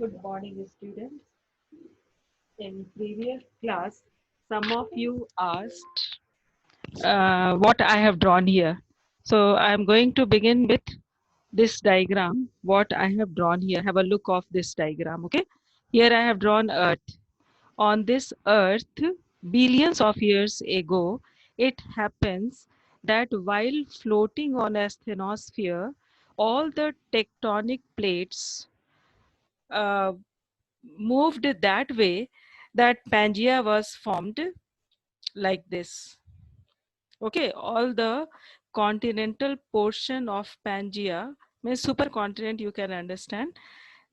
Good morning, students. In previous class, some of you asked what I have drawn here. So I am going to begin with this diagram, what I have drawn here. Have a look of this diagram, okay? Here I have drawn Earth. On this Earth, billions of years ago, it happens that while floating on a asthenosphere, all the tectonic plates uh, moved that way that Pangea was formed like this. Okay, all the continental portion of Pangea means supercontinent, you can understand.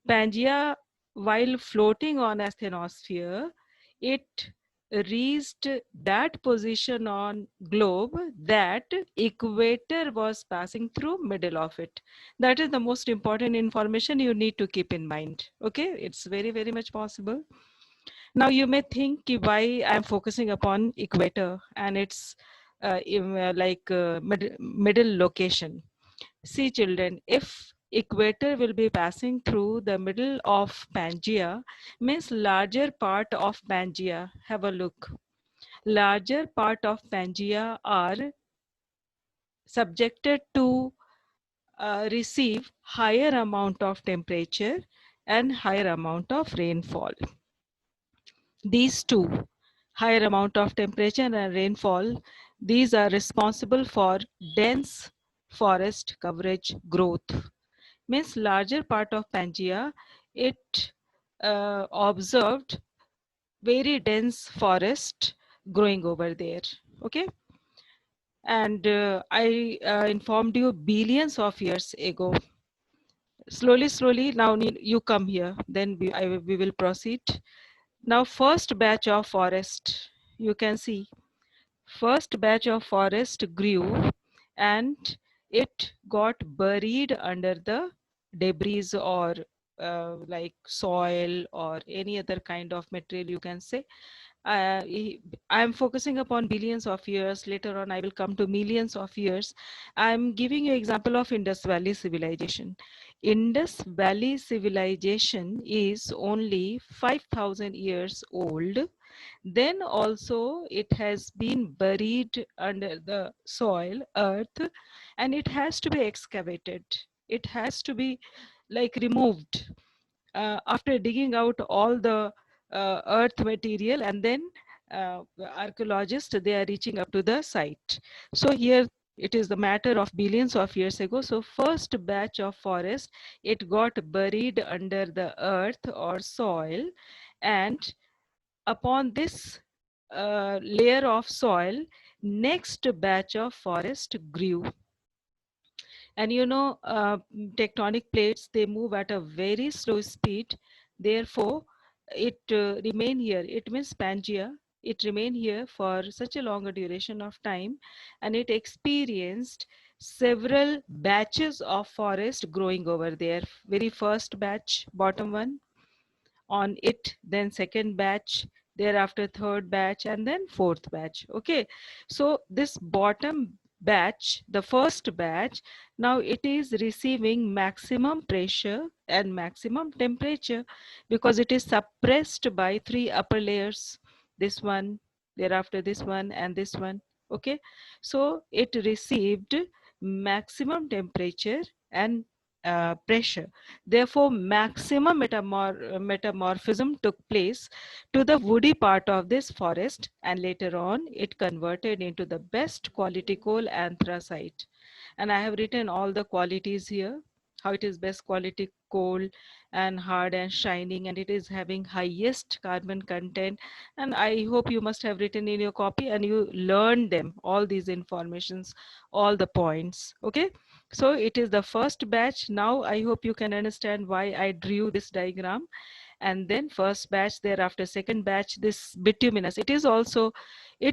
Pangea, while floating on asthenosphere, it reached that position on globe that equator was passing through middle of it. That is the most important information you need to keep in mind. Okay, it's very much possible. Now you may think why I'm focusing upon equator and its middle location. See children, if equator will be passing through the middle of Pangea, means larger part of Pangea, have a look. Larger part of Pangea are subjected to receive higher amount of temperature and higher amount of rainfall. These two, higher amount of temperature and rainfall, these are responsible for dense forest coverage growth. Means larger part of Pangea, it observed very dense forest growing over there. Okay. And I informed you billions of years ago. Slowly, now you come here, then we will proceed. Now, first batch of forest, you can see, first batch of forest grew and it got buried under the debris or like soil or any other kind of material, you can say. I am focusing upon billions of years. Later on, I will come to millions of years. I'm giving you example of Indus Valley civilization. Indus Valley civilization is only 5,000 years old. Then also it has been buried under the soil, earth, and it has to be excavated. It has to be like removed after digging out all the earth material, and then archaeologists, they are reaching up to the site. So here it is the matter of billions of years ago. So first batch of forest, it got buried under the earth or soil, and upon this layer of soil, next batch of forest grew. And you know, tectonic plates, they move at a very slow speed. Therefore, it remain here. It means Pangea. It remained here for such a longer duration of time, and it experienced several batches of forest growing over there. Very first batch, bottom one, on it, then second batch, thereafter third batch, and then fourth batch. Okay, so this bottom batch, the first batch, now it is receiving maximum pressure and maximum temperature because it is suppressed by three upper layers, this one, thereafter this one, and this one. Okay, so it received maximum temperature and pressure. Therefore, maximum metamorphism took place to the woody part of this forest, and later on it converted into the best quality coal, anthracite. And I have written all the qualities here, how it is best quality coal and hard and shining, and it is having highest carbon content. And I hope you must have written in your copy and you learned them, all these informations, all the points. Okay, so it is the first batch. Now I hope you can understand why I drew this diagram. And then first batch, thereafter second batch, this bituminous, it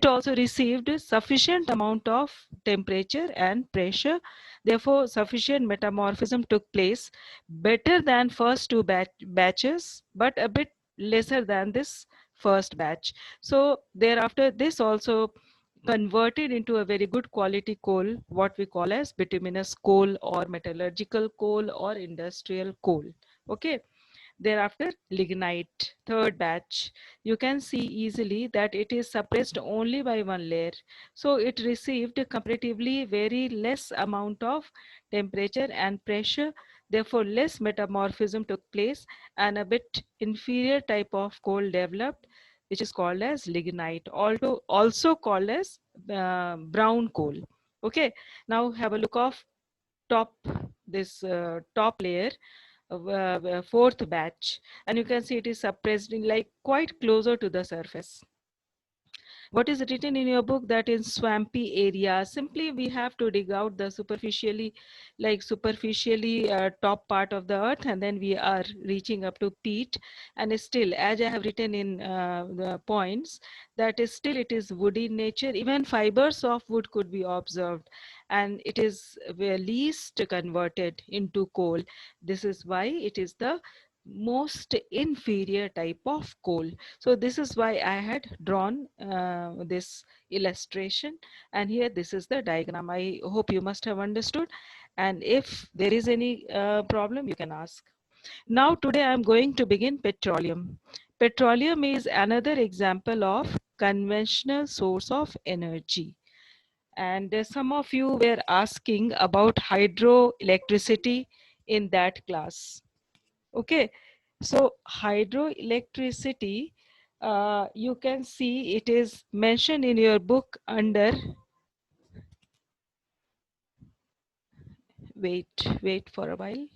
also received sufficient amount of temperature and pressure. Therefore, sufficient metamorphism took place, better than first two batches, but a bit lesser than this first batch. So thereafter, this also converted into a very good quality coal, what we call as bituminous coal or metallurgical coal or industrial coal. Okay. Thereafter, lignite, third batch. You can see easily that it is suppressed only by one layer. So it received comparatively very less amount of temperature and pressure. Therefore, less metamorphism took place and a bit inferior type of coal developed, which is called as lignite, also called as brown coal. Okay, now have a look of top this top layer, fourth batch, and you can see it is suppressed in like quite closer to the surface. What is written in your book that in swampy area, simply we have to dig out the superficially top part of the earth, and then we are reaching up to peat. And still, as I have written in the points, that is still it is woody in nature. Even fibers of wood could be observed, and it is least converted into coal. This is why it is the most inferior type of coal. So this is why I had drawn this illustration, and here this is the diagram. I hope you must have understood, and if there is any problem you can ask. Now today I am going to begin petroleum. Petroleum is another example of conventional source of energy, and some of you were asking about hydroelectricity in that class. Okay, so hydroelectricity, you can see it is mentioned in your book under, wait for a while.